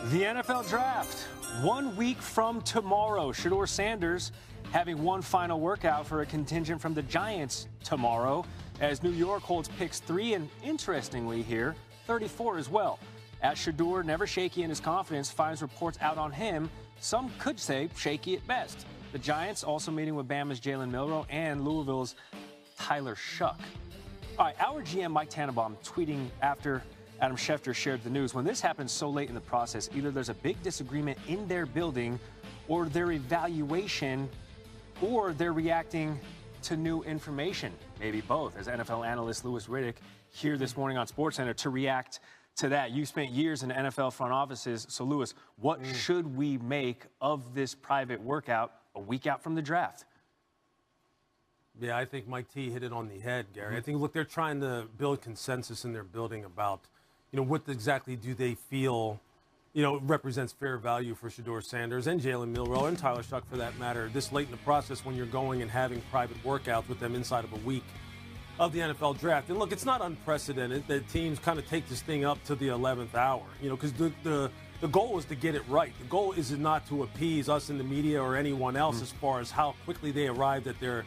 The NFL Draft, 1 week from tomorrow. Shedeur Sanders having one final workout for a contingent from the Giants tomorrow, as New York holds picks 3 and, interestingly here, 34 as well. As Shedeur, never shaky in his confidence, finds reports out on him, some could say shaky at best. The Giants also meeting with Bama's Jalen Milroe and Louisville's Tyler Shuck. All right, our GM Mike Tannenbaum tweeting after Adam Schefter shared the news. When this happens so late in the process, either there's a big disagreement in their building or their evaluation, or they're reacting to new information. Maybe both, as NFL analyst Louis Riddick here this morning on SportsCenter to react to that. You spent years in NFL front offices. So, Louis, what should we make of this private workout a week out from the draft? Yeah, I think Mike T hit it on the head, Gary. I think, look, they're trying to build consensus in their building about, what exactly do they feel, represents fair value for Shedeur Sanders and Jalen Milroe and Tyler Shuck, for that matter, this late in the process when you're going and having private workouts with them inside of a week of the NFL draft. And look, it's not unprecedented that teams kind of take this thing up to the 11th hour, because the goal is to get it right. The goal is not to appease us in the media or anyone else as far as how quickly they arrived at their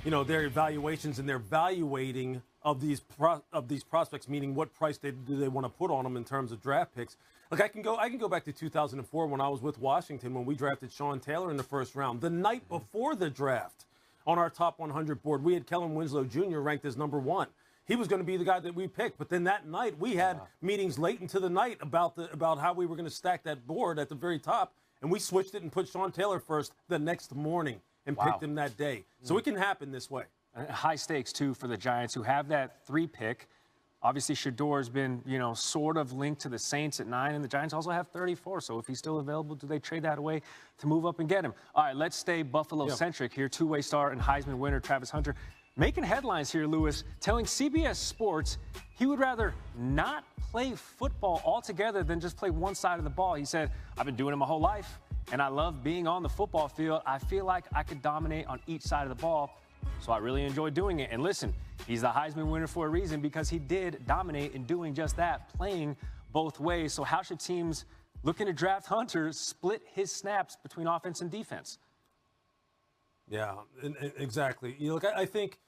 evaluations and their evaluating of these prospects, meaning what price do they want to put on them in terms of draft picks. Like I can go back to 2004 when I was with Washington when we drafted Sean Taylor in the first round. The night before the draft, on our top 100 board, we had Kellen Winslow Jr. ranked as number 1. He was going to be the guy that we picked, but then that night we had meetings late into the night about how we were going to stack that board at the very top, and we switched it and put Sean Taylor first the next morning and picked him that day. So it can happen this way. High stakes, too, for the Giants, who have that 3 pick. Obviously, Shedeur's been, sort of linked to the Saints at 9, and the Giants also have 34. So if he's still available, do they trade that away to move up and get him? All right, let's stay Buffalo-centric here. Two-way star and Heisman winner Travis Hunter making headlines here, Louis, telling CBS Sports he would rather not play football altogether than just play one side of the ball. He said, I've been doing it my whole life, and I love being on the football field. I feel like I could dominate on each side of the ball, so I really enjoy doing it. And listen, he's the Heisman winner for a reason, because he did dominate in doing just that, playing both ways. So how should teams looking to draft Hunter split his snaps between offense and defense? Yeah, exactly. I think,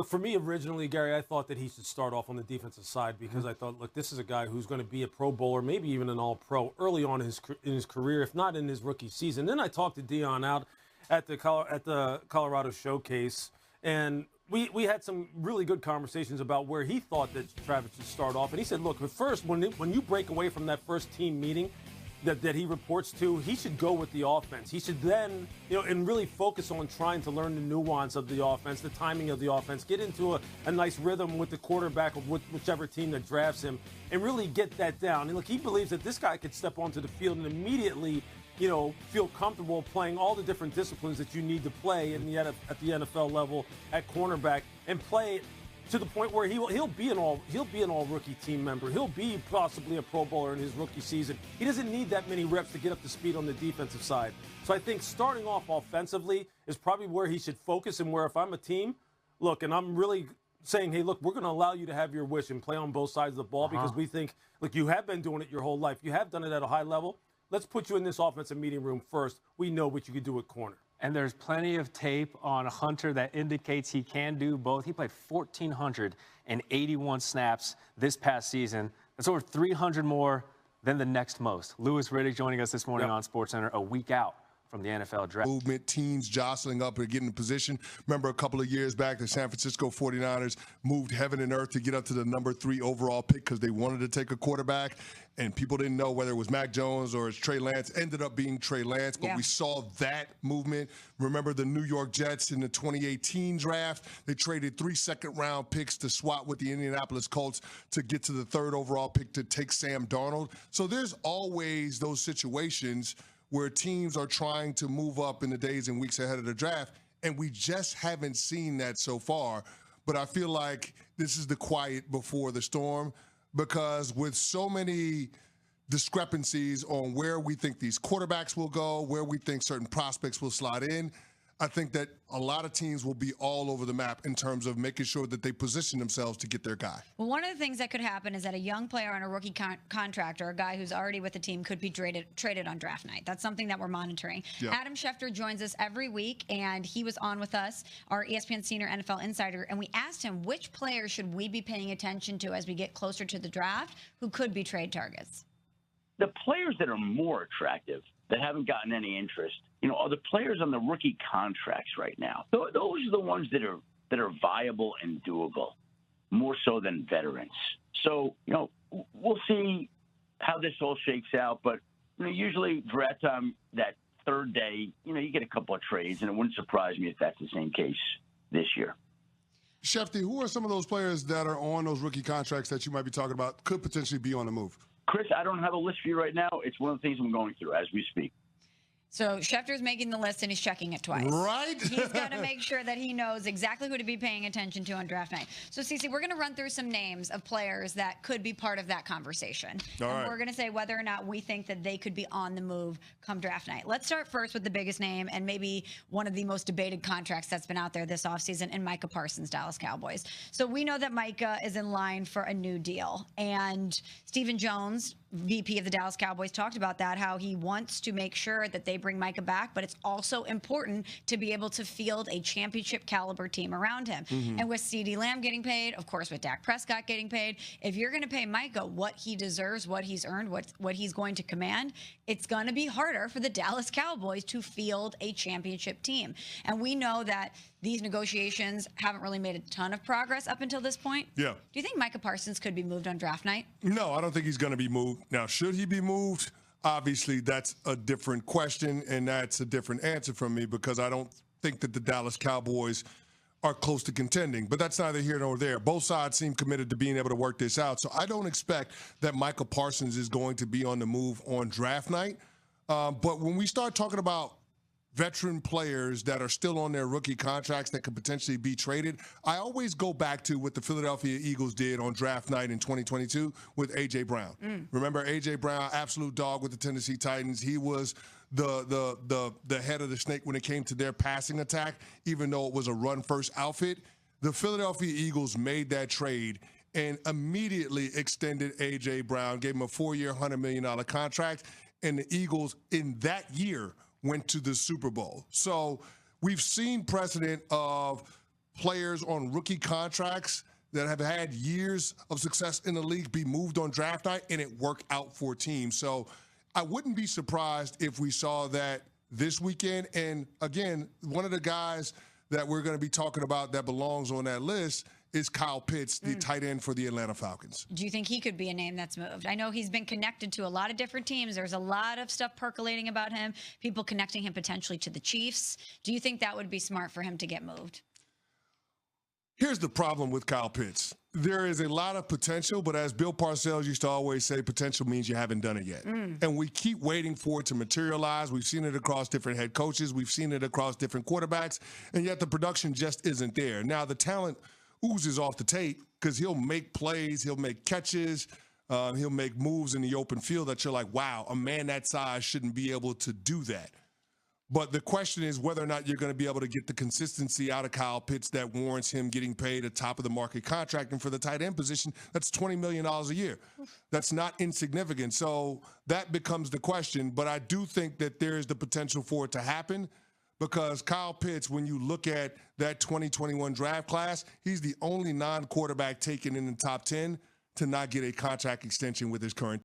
for me originally, Gary, I thought that he should start off on the defensive side because I thought, look, this is a guy who's going to be a Pro Bowler, maybe even an All-Pro early on in his career, if not in his rookie season. Then I talked to Dion out at the Colorado Showcase, and we had some really good conversations about where he thought that Travis should start off. And he said, look, at first, when you break away from that first team meeting that he reports to, he should go with the offense. He should then, and really focus on trying to learn the nuance of the offense, the timing of the offense, get into a nice rhythm with the quarterback of whichever team that drafts him, and really get that down. And look, he believes that this guy could step onto the field and immediately, feel comfortable playing all the different disciplines that you need to play at the NFL level at cornerback, and play to the point where he'll be an all rookie team member. He'll be possibly a Pro Bowler in his rookie season. He doesn't need that many reps to get up to speed on the defensive side. So I think starting off offensively is probably where he should focus, and where if I'm a team, look, and I'm really saying, hey, look, we're going to allow you to have your wish and play on both sides of the ball because we think, look, you have been doing it your whole life. You have done it at a high level. Let's put you in this offensive meeting room first. We know what you can do at corner. And there's plenty of tape on Hunter that indicates he can do both. He played 1,481 snaps this past season. That's over 300 more than the next most. Louis Riddick joining us this morning on SportsCenter, a week out from the NFL draft. Movement, teams jostling up and getting in position. Remember a couple of years back, the San Francisco 49ers moved heaven and earth to get up to the number 3 overall pick because they wanted to take a quarterback, and people didn't know whether it was Mac Jones or it's Trey Lance. Ended up being Trey Lance, but we saw that movement. Remember the New York Jets in the 2018 draft? They traded 3 second-round picks to swap with the Indianapolis Colts to get to the 3rd overall pick to take Sam Darnold. So there's always those situations where teams are trying to move up in the days and weeks ahead of the draft, and we just haven't seen that so far. But I feel like this is the quiet before the storm, because with so many discrepancies on where we think these quarterbacks will go, where we think certain prospects will slide in, I think that a lot of teams will be all over the map in terms of making sure that they position themselves to get their guy. Well, one of the things that could happen is that a young player on a rookie contract or a guy who's already with the team could be traded on draft night. That's something that we're monitoring. Yeah. Adam Schefter joins us every week, and he was on with us, our ESPN Senior NFL Insider, and we asked him which players should we be paying attention to as we get closer to the draft who could be trade targets. The players that are more attractive that haven't gotten any interest, are the players on the rookie contracts right now. Those are the ones that are viable and doable, more so than veterans. So, we'll see how this all shakes out. But, usually draft time, that third day, you get a couple of trades, and it wouldn't surprise me if that's the same case this year. Shefty, who are some of those players that are on those rookie contracts that you might be talking about could potentially be on the move? Chris, I don't have a list for you right now. It's one of the things I'm going through as we speak. So Schefter's making the list, and he's checking it twice. Right? He's got to make sure that he knows exactly who to be paying attention to on draft night. So, Cece, we're going to run through some names of players that could be part of that conversation. All right. We're going to say whether or not we think that they could be on the move come draft night. Let's start first with the biggest name and maybe one of the most debated contracts that's been out there this offseason, and Micah Parsons, Dallas Cowboys. So we know that Micah is in line for a new deal. And Stephen Jones, VP of the Dallas Cowboys, talked about that, how he wants to make sure that they bring Micah back, but it's also important to be able to field a championship caliber team around him. And with CeeDee Lamb getting paid, of course, with Dak Prescott getting paid, if you're going to pay Micah what he deserves, what he's earned, what he's going to command, it's going to be harder for the Dallas Cowboys to field a championship team. And we know that these negotiations haven't really made a ton of progress up until this point. Yeah. Do you think Micah Parsons could be moved on draft night? No, I don't think he's going to be moved. Now, should he be moved? Obviously, that's a different question, and that's a different answer from me because I don't think that the Dallas Cowboys are close to contending. But that's neither here nor there. Both sides seem committed to being able to work this out. So I don't expect that Micah Parsons is going to be on the move on draft night. But when we start talking about veteran players that are still on their rookie contracts that could potentially be traded, I always go back to what the Philadelphia Eagles did on draft night in 2022 with A.J. Brown. Remember A.J. Brown, absolute dog with the Tennessee Titans. He was the head of the snake when it came to their passing attack, even though it was a run-first outfit. The Philadelphia Eagles made that trade and immediately extended A.J. Brown, gave him a 4-year, $100 million contract, and the Eagles in that year went to the Super Bowl. So we've seen precedent of players on rookie contracts that have had years of success in the league be moved on draft night, and it worked out for teams. So I wouldn't be surprised if we saw that this weekend. And again, one of the guys that we're going to be talking about that belongs on that list is Kyle Pitts, the tight end for the Atlanta Falcons. Do you think he could be a name that's moved? I know he's been connected to a lot of different teams. There's a lot of stuff percolating about him, people connecting him potentially to the Chiefs. Do you think that would be smart for him to get moved? Here's the problem with Kyle Pitts. There is a lot of potential, but as Bill Parcells used to always say, potential means you haven't done it yet. And we keep waiting for it to materialize. We've seen it across different head coaches. We've seen it across different quarterbacks, and yet the production just isn't there. Now, the talent oozes off the tape because he'll make plays, he'll make catches, he'll make moves in the open field that you're like, wow, a man that size shouldn't be able to do that. But the question is whether or not you're going to be able to get the consistency out of Kyle Pitts that warrants him getting paid a top-of-the-market contract. And for the tight end position, that's $20 million a year. That's not insignificant. So that becomes the question. But I do think that there is the potential for it to happen because Kyle Pitts, when you look at that 2021 draft class, he's the only non-quarterback taken in the top 10 to not get a contract extension with his current